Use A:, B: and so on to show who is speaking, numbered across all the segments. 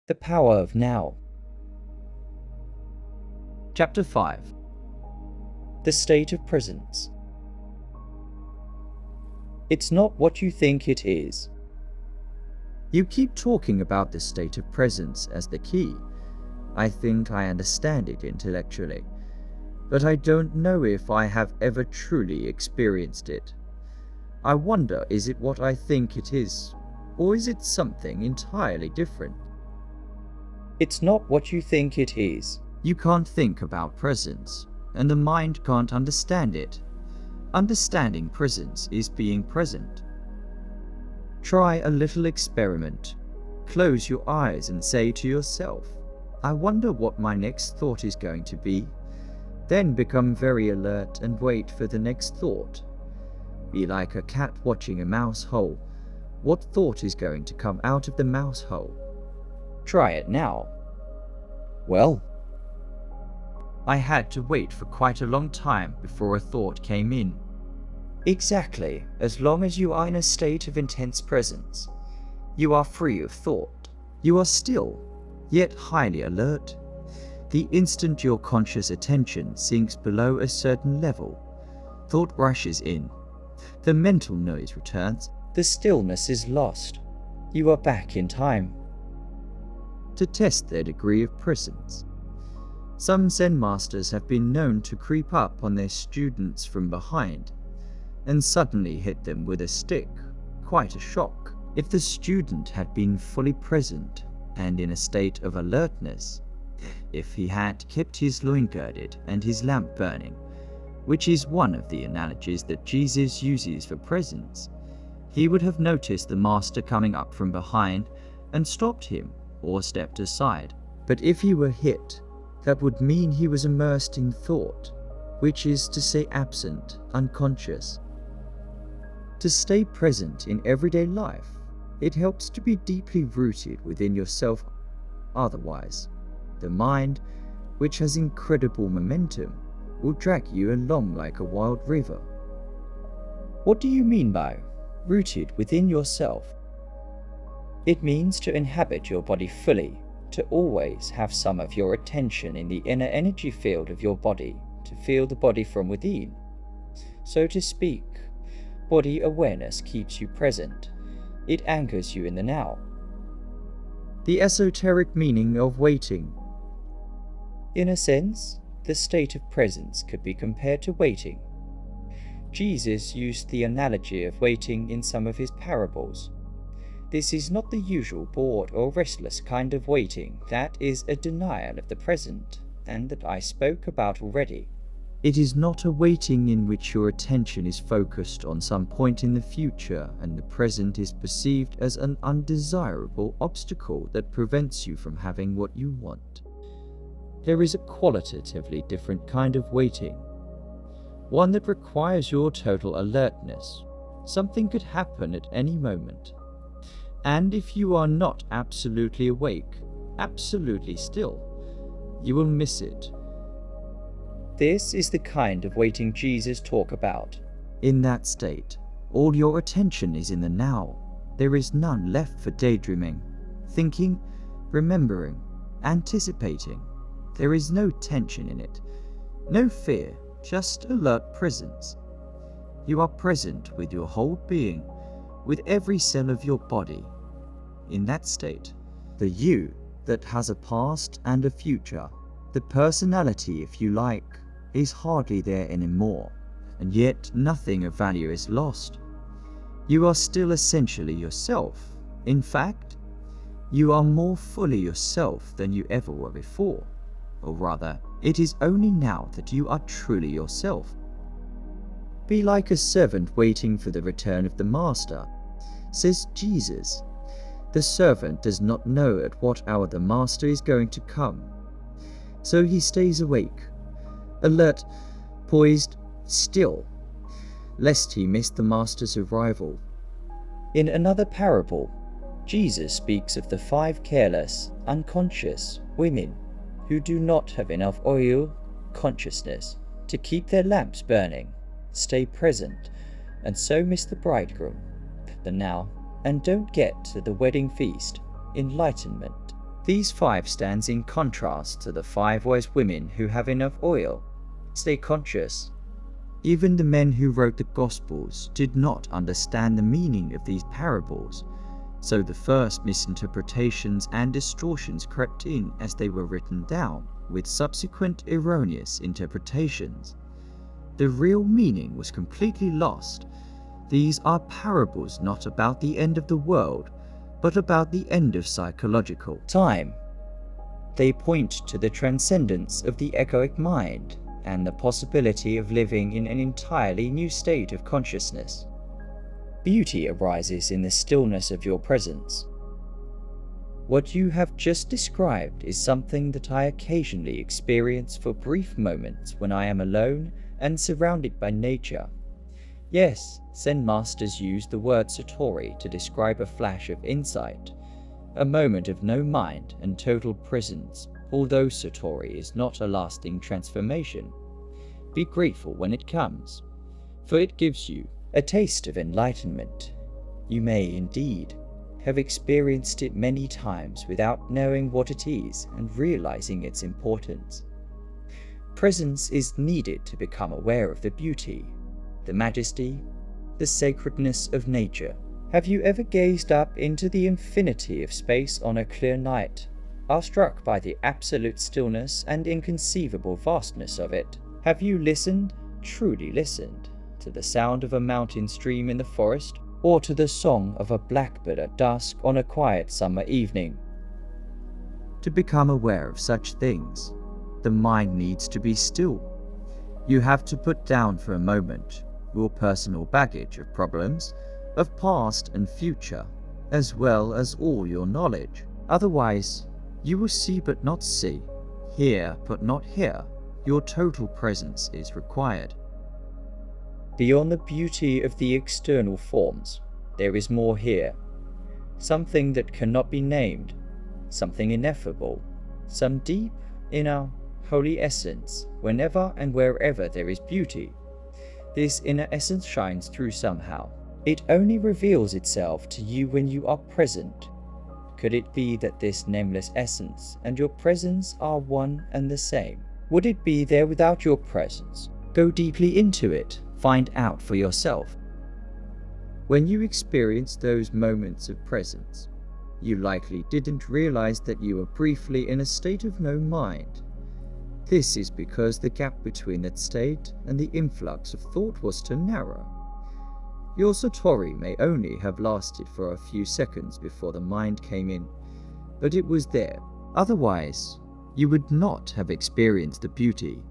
A: The power of now. Chapter 5. The state of presence. It's not what you think it is. You keep talking about the state of presence as the key. I think I understand it intellectually, but I don't know if I have ever truly experienced it. I wonder, is it what I think it is, or is it something entirely different? It's not what you think it is. You can't think about presence, and the mind can't understand it. Understanding presence is being present. Try a little experiment. Close your eyes and say to yourself, I wonder what my next thought is going to be. Then become very alert and wait for the next thought. Be like a cat watching a mouse hole. What thought is going to come out of the mouse hole? Try it now. Well, I had to wait for quite a long time before a thought came in. Exactly, as long as you are in a state of intense presence, you are free of thought. You are still, yet highly alert. The instant your conscious attention sinks below a certain level, thought rushes in. The mental noise returns. The stillness is lost. You are back in time. To test their degree of presence, some Zen masters have been known to creep up on their students from behind and suddenly hit them with a stick. Quite a shock. If the student had been fully present and in a state of alertness, if he had kept his loin girded and his lamp burning, which is one of the analogies that Jesus uses for presence, he would have noticed the master coming up from behind and stopped him or stepped aside. But if he were hit, that would mean he was immersed in thought, which is to say absent, unconscious. To stay present in everyday life, it helps to be deeply rooted within yourself. Otherwise, the mind, which has incredible momentum, will drag you along like a wild river. What do you mean by rooted within yourself? It means to inhabit your body fully, to always have some of your attention in the inner energy field of your body, to feel the body from within. So to speak, body awareness keeps you present. It anchors you in the now. The esoteric meaning of waiting. In a sense, the state of presence could be compared to waiting. Jesus used the analogy of waiting in some of his parables. This is not the usual bored or restless kind of waiting that is a denial of the present, and that I spoke about already. It is not a waiting in which your attention is focused on some point in the future and the present is perceived as an undesirable obstacle that prevents you from having what you want. There is a qualitatively different kind of waiting, one that requires your total alertness. Something could happen at any moment, and if you are not absolutely awake, absolutely still, you will miss it. This is the kind of waiting Jesus talks about. In that state, all your attention is in the now. There is none left for daydreaming, thinking, remembering, anticipating. There is no tension in it, no fear, just alert presence. You are present with your whole being, with every cell of your body. In that state, the you that has a past and a future, the personality if you like, is hardly there anymore, and yet nothing of value is lost. You are still essentially yourself. In fact, you are more fully yourself than you ever were before. Or rather, it is only now that you are truly yourself. Be like a servant waiting for the return of the master, says Jesus. The servant does not know at what hour the master is going to come, so he stays awake, alert, poised, still, lest he miss the master's arrival. In another parable, Jesus speaks of the 5 careless, unconscious women who do not have enough oil, consciousness, to keep their lamps burning, stay present, and so miss the bridegroom, the now, and don't get to the wedding feast, enlightenment. These 5 stands in contrast to the 5 wise women who have enough oil. Stay conscious. Even the men who wrote the Gospels did not understand the meaning of these parables, so the first misinterpretations and distortions crept in as they were written down, with subsequent erroneous interpretations. The real meaning was completely lost. These are parables not about the end of the world, but about the end of psychological time. They point to the transcendence of the egoic mind and the possibility of living in an entirely new state of consciousness. Beauty arises in the stillness of your presence. What you have just described is something that I occasionally experience for brief moments when I am alone and surrounded by nature. Yes, Zen masters use the word satori to describe a flash of insight, a moment of no mind and total presence, although satori is not a lasting transformation. Be grateful when it comes, for it gives you a taste of enlightenment. You may indeed have experienced it many times without knowing what it is and realizing its importance. Presence is needed to become aware of the beauty, the majesty, the sacredness of nature. Have you ever gazed up into the infinity of space on a clear night, are struck by the absolute stillness and inconceivable vastness of it? Have you listened, truly listened, to the sound of a mountain stream in the forest, or to the song of a blackbird at dusk on a quiet summer evening? To become aware of such things, the mind needs to be still. You have to put down for a moment your personal baggage of problems, of past and future, as well as all your knowledge. Otherwise, you will see but not see, hear but not hear. Your total presence is required. Beyond the beauty of the external forms, there is more here. Something that cannot be named, something ineffable, some deep, inner, holy essence. Whenever and wherever there is beauty, this inner essence shines through somehow. It only reveals itself to you when you are present. Could it be that this nameless essence and your presence are one and the same? Would it be there without your presence? Go deeply into it. Find out for yourself. When you experience those moments of presence, you likely didn't realize that you were briefly in a state of no mind. This is because the gap between that state and the influx of thought was too narrow. Your satori may only have lasted for a few seconds before the mind came in, but it was there. Otherwise, you would not have experienced the beauty.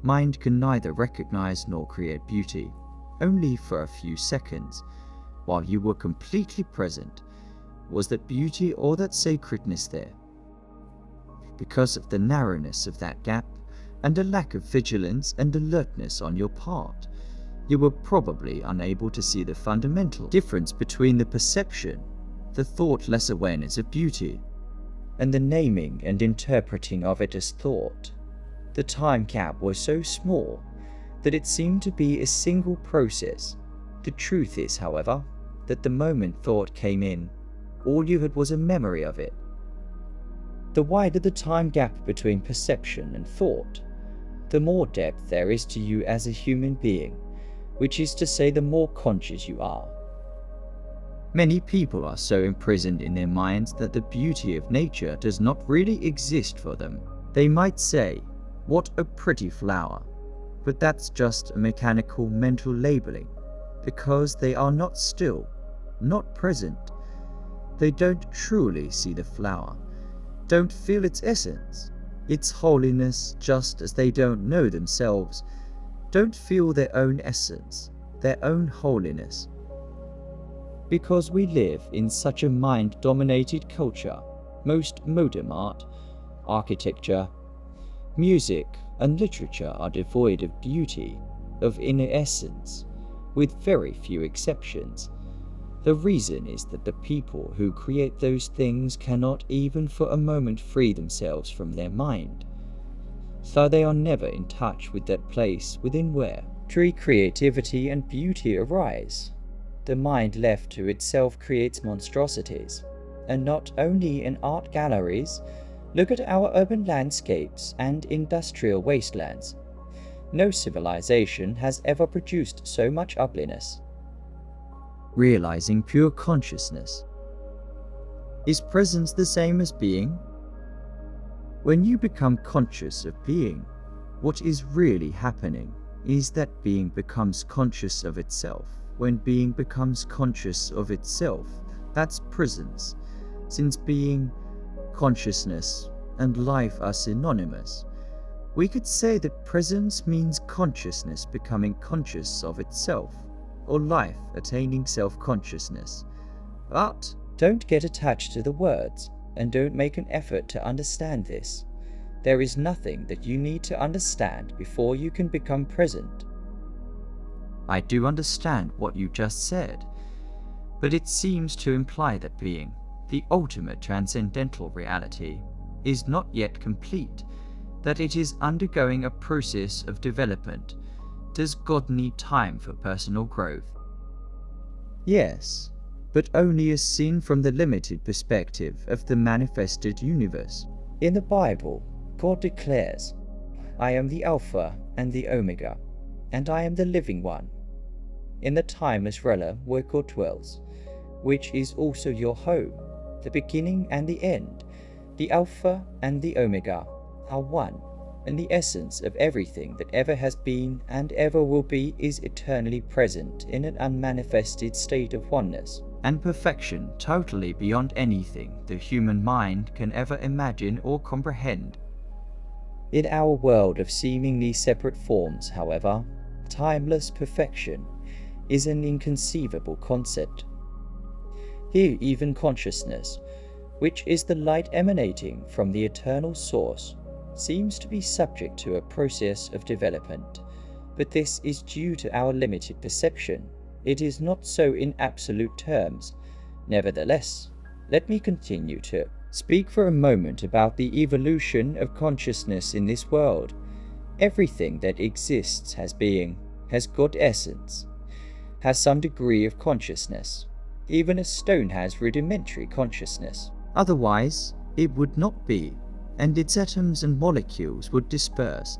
A: Mind can neither recognize nor create beauty, only for a few seconds. While you were completely present, was that beauty or that sacredness there? Because of the narrowness of that gap and a lack of vigilance and alertness on your part, you were probably unable to see the fundamental difference between the perception, the thoughtless awareness of beauty, and the naming and interpreting of it as thought. The time gap was so small that it seemed to be a single process. The truth is, however, that the moment thought came in, all you had was a memory of it. The wider the time gap between perception and thought, the more depth there is to you as a human being, which is to say the more conscious you are. Many people are so imprisoned in their minds that the beauty of nature does not really exist for them. They might say, "What a pretty flower," but that's just a mechanical mental labeling, because they are not still, not present. They don't truly see the flower, don't feel its essence, its holiness, just as they don't know themselves, don't feel their own essence, their own holiness. Because we live in such a mind-dominated culture, most modern art, architecture, music, and literature are devoid of beauty, of inner essence, with very few exceptions. The reason is that the people who create those things cannot even for a moment free themselves from their mind. So they are never in touch with that place within where true creativity and beauty arise. The mind left to itself creates monstrosities, and not only in art galleries. Look at our urban landscapes and industrial wastelands. No civilization has ever produced so much ugliness. Realizing pure consciousness. Is presence the same as being? When you become conscious of being, what is really happening is that being becomes conscious of itself. When being becomes conscious of itself, that's presence. Since being, consciousness, and life are synonymous, we could say that presence means consciousness becoming conscious of itself, or life attaining self-consciousness. But don't get attached to the words, and don't make an effort to understand this. There is nothing that you need to understand before you can become present. I do understand what you just said, but it seems to imply that being, the ultimate transcendental reality, is not yet complete, that it is undergoing a process of development. Does God need time for personal growth? Yes, but only as seen from the limited perspective of the manifested universe. In the Bible, God declares, "I am the Alpha and the Omega, and I am the living one." In the timeless realm where God dwells, which is also your home, the beginning and the end, the Alpha and the Omega are one, and the essence of everything that ever has been and ever will be is eternally present in an unmanifested state of oneness and perfection totally beyond anything the human mind can ever imagine or comprehend. In our world of seemingly separate forms, however, timeless perfection is an inconceivable concept. Here even consciousness, which is the light emanating from the eternal source, seems to be subject to a process of development, but this is due to our limited perception. It is not so in absolute terms. Nevertheless, let me continue to speak for a moment about the evolution of consciousness in this world. Everything that exists has being, has God essence, has some degree of consciousness. Even a stone has rudimentary consciousness. Otherwise, it would not be, and its atoms and molecules would disperse.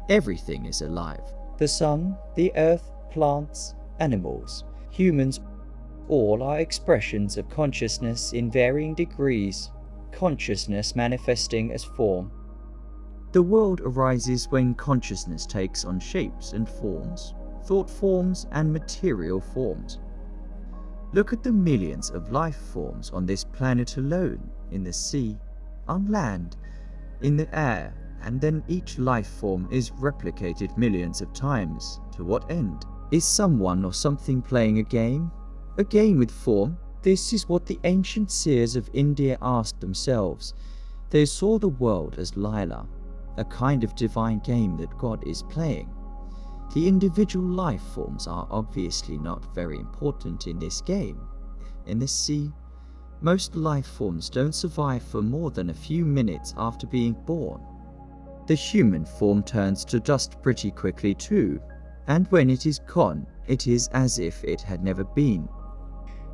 A: Everything is alive. The sun, the earth, plants, animals, humans, all are expressions of consciousness in varying degrees, consciousness manifesting as form. The world arises when consciousness takes on shapes and forms, thought forms and material forms. Look at the millions of life forms on this planet alone, in the sea, on land, in the air, and then each life form is replicated millions of times. To what end? Is someone or something playing a game? A game with form? This is what the ancient seers of India asked themselves. They saw the world as Lila, a kind of divine game that God is playing. The individual life forms are obviously not very important in this game. In the sea, most life forms don't survive for more than a few minutes after being born. The human form turns to dust pretty quickly too, and when it is gone, it is as if it had never been.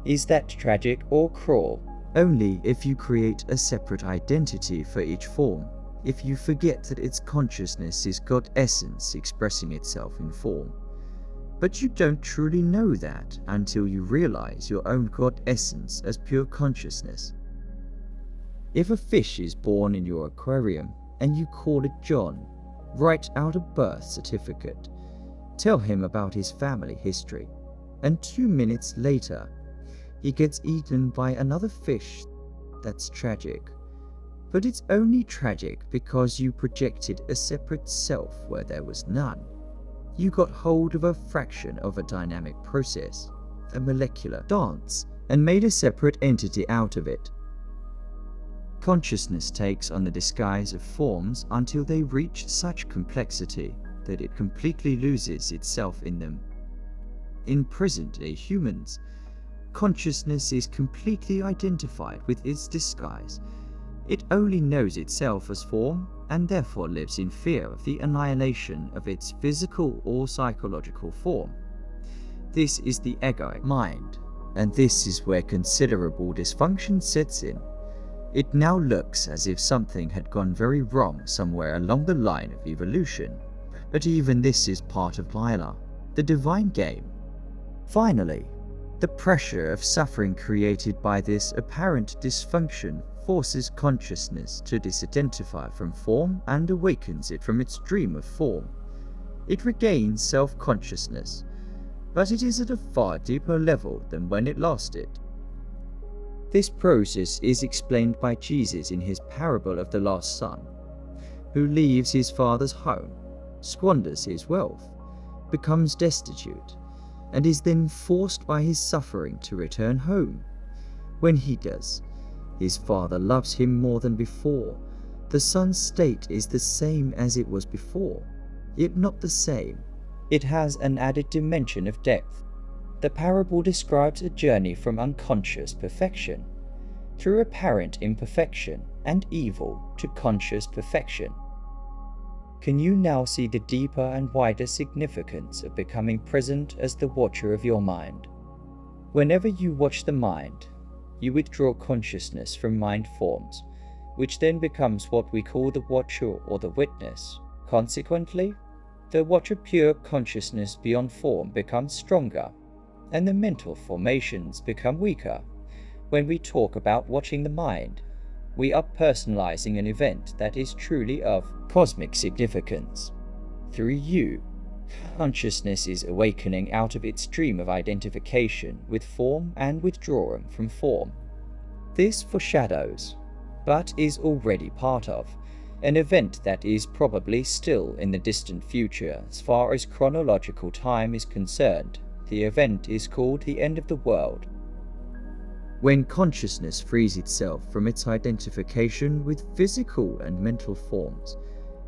A: Is that tragic or cruel? Only if you create a separate identity for each form. If you forget that its consciousness is God essence expressing itself in form. But you don't truly know that until you realize your own God essence as pure consciousness. If a fish is born in your aquarium and you call it John, write out a birth certificate. Tell him about his family history, and 2 minutes later, he gets eaten by another fish. That's tragic. But it's only tragic because you projected a separate self where there was none. You got hold of a fraction of a dynamic process, a molecular dance, and made a separate entity out of it. Consciousness takes on the disguise of forms until they reach such complexity that it completely loses itself in them. In present-day humans, consciousness is completely identified with its disguise. It only knows itself as form, and therefore lives in fear of the annihilation of its physical or psychological form. This is the egoic mind, And this is where considerable dysfunction sets in. It now looks as if something had gone very wrong somewhere along the line of evolution, but even this is part of Lila, the divine game. Finally, the pressure of suffering created by this apparent dysfunction forces consciousness to disidentify from form and awakens it from its dream of form. It regains self-consciousness, but it is at a far deeper level than when it lost it. This process is explained by Jesus in his parable of the lost son, who leaves his father's home, squanders his wealth, becomes destitute, and is then forced by his suffering to return home. When he does, his father loves him more than before. The son's state is the same as it was before, yet not the same. It has an added dimension of depth. The parable describes a journey from unconscious perfection, through apparent imperfection and evil, to conscious perfection. Can you now see the deeper and wider significance of becoming present as the watcher of your mind? Whenever you watch the mind, you withdraw consciousness from mind forms, which then becomes what we call the watcher or the witness. Consequently, the watcher pure consciousness beyond form becomes stronger, and the mental formations become weaker. When we talk about watching the mind, we are personalizing an event that is truly of cosmic significance. Through you, consciousness is awakening out of its dream of identification with form and withdrawing from form. This foreshadows, but is already part of, an event that is probably still in the distant future as far as chronological time is concerned. The event is called the end of the world. When consciousness frees itself from its identification with physical and mental forms,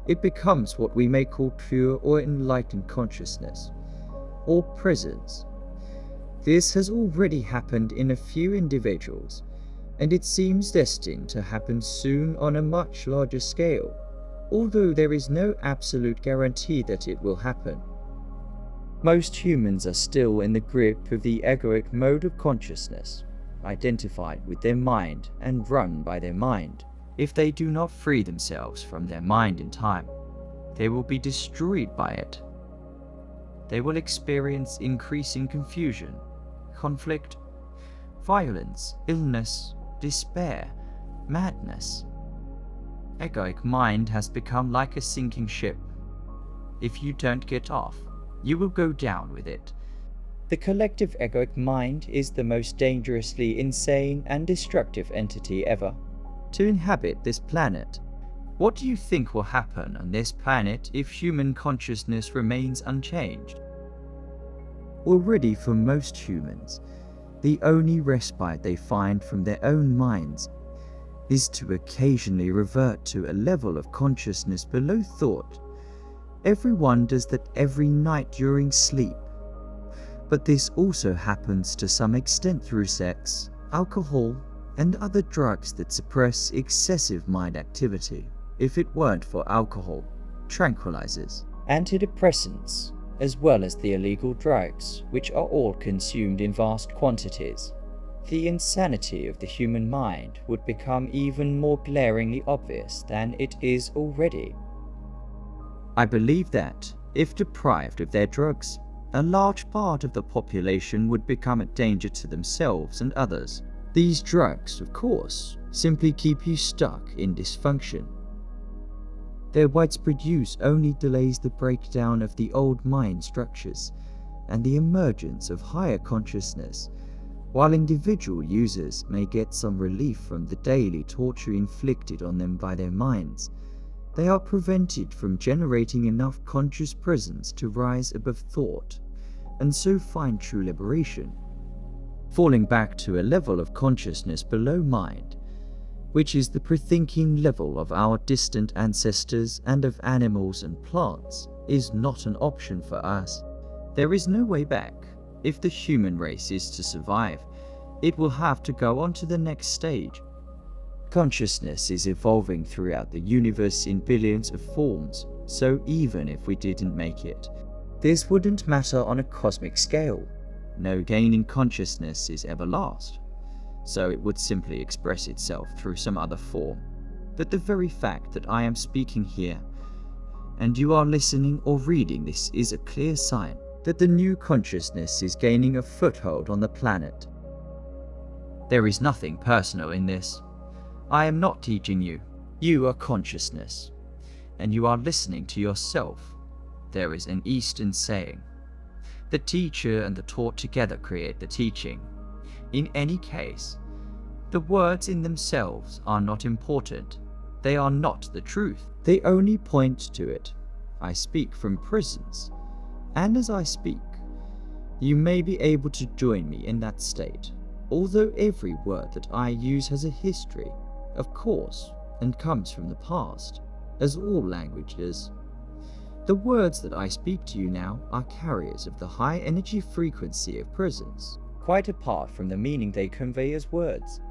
A: it becomes what we may call pure or enlightened consciousness, or presence. This has already happened in a few individuals, and it seems destined to happen soon on a much larger scale, although there is no absolute guarantee that it will happen. Most humans are still in the grip of the egoic mode of consciousness, identified with their mind and run by their mind. If they do not free themselves from their mind in time, they will be destroyed by it. They will experience increasing confusion, conflict, violence, illness, despair, madness. Egoic mind has become like a sinking ship. If you don't get off, you will go down with it. The collective egoic mind is the most dangerously insane and destructive entity ever to inhabit this planet. What do you think will happen on this planet if human consciousness remains unchanged? Already for most humans, the only respite they find from their own minds is to occasionally revert to a level of consciousness below thought. Everyone does that every night during sleep. But this also happens to some extent through sex, alcohol, and other drugs that suppress excessive mind activity. If it weren't for alcohol, tranquilizers, antidepressants, as well as the illegal drugs, which are all consumed in vast quantities, the insanity of the human mind would become even more glaringly obvious than it is already. I believe that, if deprived of their drugs, a large part of the population would become a danger to themselves and others. These drugs, of course, simply keep you stuck in dysfunction. Their widespread use only delays the breakdown of the old mind structures and the emergence of higher consciousness. While individual users may get some relief from the daily torture inflicted on them by their minds, they are prevented from generating enough conscious presence to rise above thought, and so find true liberation. Falling back to a level of consciousness below mind, which is the pre-thinking level of our distant ancestors and of animals and plants, is not an option for us. There is no way back. If the human race is to survive, it will have to go on to the next stage. Consciousness is evolving throughout the universe in billions of forms, so even if we didn't make it, this wouldn't matter on a cosmic scale. no gain in consciousness is everlast, so it would simply express itself through some other form. But the very fact that I am speaking here, and you are listening or reading this, is a clear sign that the new consciousness is gaining a foothold on the planet. There is nothing personal in this. I am not teaching you. You are consciousness, and you are listening to yourself. There is an Eastern saying, the teacher and the taught together create the teaching. In any case, the words in themselves are not important. They are not the truth. They only point to it. I speak from presence, and as I speak, you may be able to join me in that state. Although every word that I use has a history, of course, and comes from the past, as all languages. The words that I speak to you now are carriers of the high energy frequency of presence, quite apart from the meaning they convey as words.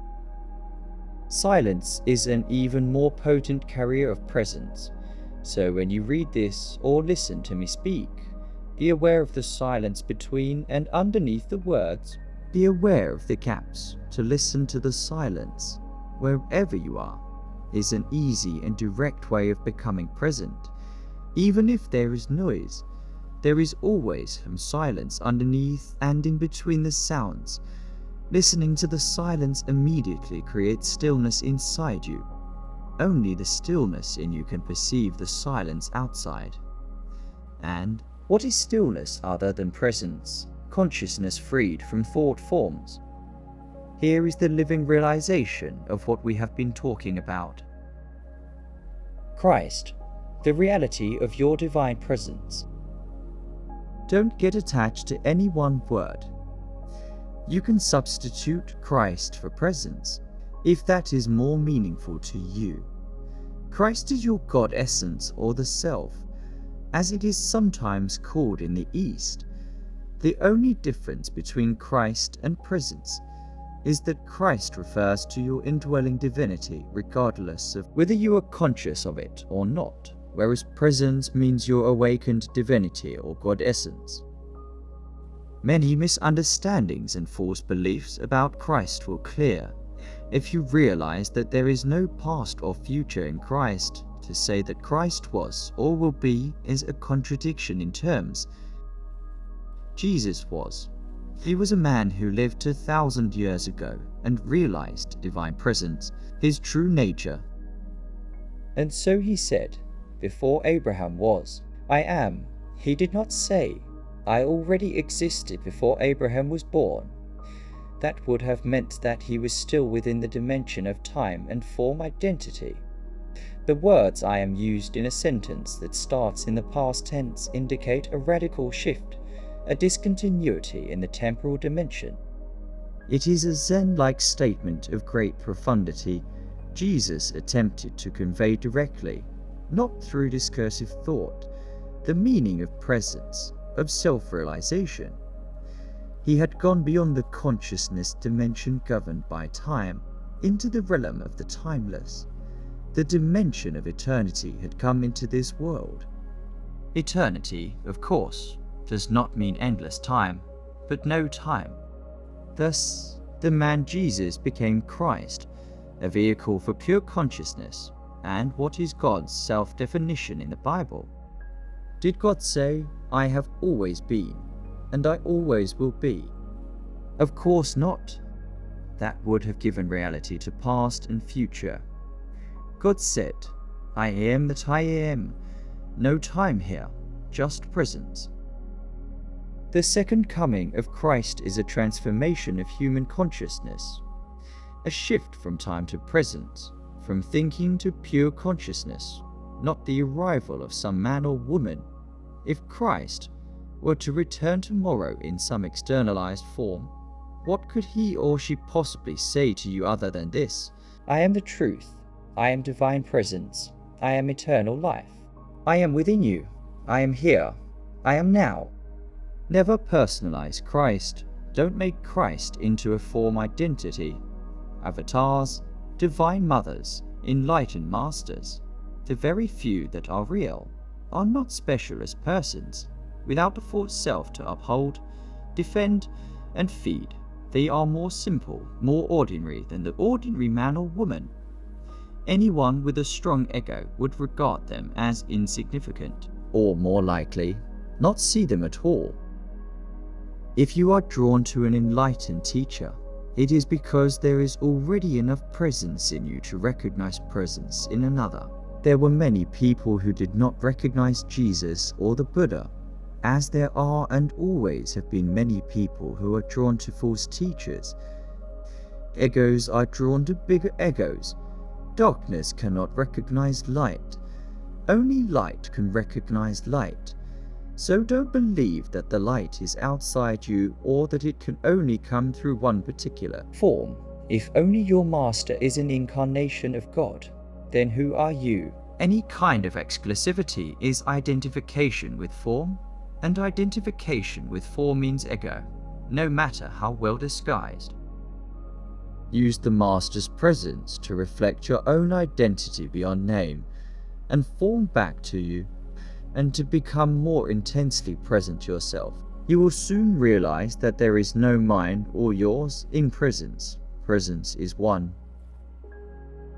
A: Silence is an even more potent carrier of presence, so when you read this or listen to me speak, be aware of the silence between and underneath the words. Be aware of the gaps. To listen to the silence, wherever you are, is an easy and direct way of becoming present. Even if there is noise, there is always some silence underneath and in between the sounds. Listening to the silence immediately creates stillness inside you. Only the stillness in you can perceive the silence outside. And what is stillness other than presence? Consciousness freed from thought forms. Here is the living realization of what we have been talking about. Christ, the reality of your divine presence. Don't get attached to any one word. You can substitute Christ for presence, if that is more meaningful to you. Christ is your God essence, or the self, as it is sometimes called in the East. The only difference between Christ and presence is that Christ refers to your indwelling divinity regardless of whether you are conscious of it or not, whereas presence means your awakened divinity or God essence. Many misunderstandings and false beliefs about Christ will clear if you realize that there is no past or future in Christ. To say that Christ was or will be is a contradiction in terms. Jesus was. He was a man who lived 2,000 years ago and realized divine presence, his true nature. And so he said, before Abraham was, I am. He did not say, I already existed before Abraham was born. That would have meant that he was still within the dimension of time and form identity. The words I am used in a sentence that starts in the past tense indicate a radical shift, a discontinuity in the temporal dimension. It is a Zen-like statement of great profundity Jesus attempted to convey directly, not through discursive thought, the meaning of presence, of self-realization. He had gone beyond the consciousness dimension governed by time, into the realm of the timeless. The dimension of eternity had come into this world. Eternity, of course, does not mean endless time, but no time. Thus, the man Jesus became Christ, a vehicle for pure consciousness, and what is God's self-definition in the Bible? Did God say, I have always been, and I always will be? Of course not. That would have given reality to past and future. God said, I am that I am. No time here, just presence. The second coming of Christ is a transformation of human consciousness, a shift from time to presence, from thinking to pure consciousness, not the arrival of some man or woman. If Christ were to return tomorrow in some externalized form, what could he or she possibly say to you other than this? I am the truth. I am divine presence. I am eternal life. I am within you. I am here. I am now. Never personalize Christ. Don't make Christ into a form identity. Avatars, divine mothers, enlightened masters, the very few that are real, are not special as persons, without a false self to uphold, defend, and feed. They are more simple, more ordinary than the ordinary man or woman. Anyone with a strong ego would regard them as insignificant, or more likely, not see them at all. If you are drawn to an enlightened teacher, it is because there is already enough presence in you to recognize presence in another. There were many people who did not recognize Jesus or the Buddha, as there are and always have been many people who are drawn to false teachers. Egos are drawn to bigger egos. Darkness cannot recognize light. Only light can recognize light. So don't believe that the light is outside you or that it can only come through one particular form. If only your master is an incarnation of God, then who are you? Any kind of exclusivity is identification with form, and identification with form means ego, no matter how well disguised. Use the master's presence to reflect your own identity beyond name and form back to you, and to become more intensely present yourself. You will soon realize that there is no mine or yours in presence. Presence is one.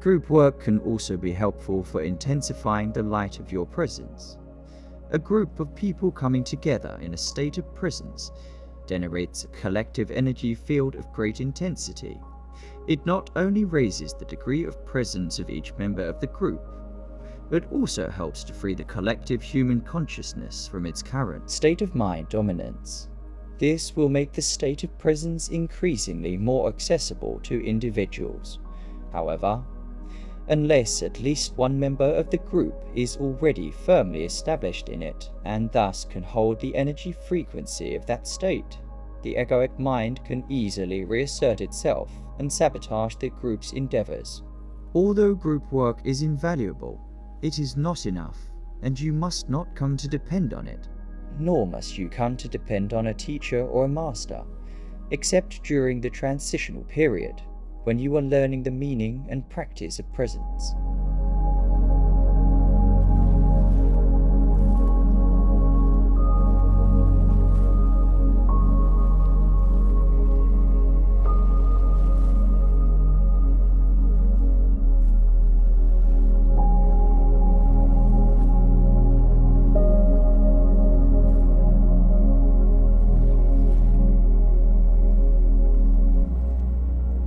A: Group work can also be helpful for intensifying the light of your presence. A group of people coming together in a state of presence generates a collective energy field of great intensity. It not only raises the degree of presence of each member of the group, but also helps to free the collective human consciousness from its current state of mind dominance. This will make the state of presence increasingly more accessible to individuals. However, unless at least one member of the group is already firmly established in it, and thus can hold the energy frequency of that state, the egoic mind can easily reassert itself and sabotage the group's endeavors. Although group work is invaluable, it is not enough, and you must not come to depend on it. Nor must you come to depend on a teacher or a master, except during the transitional period, when you are learning the meaning and practice of presence.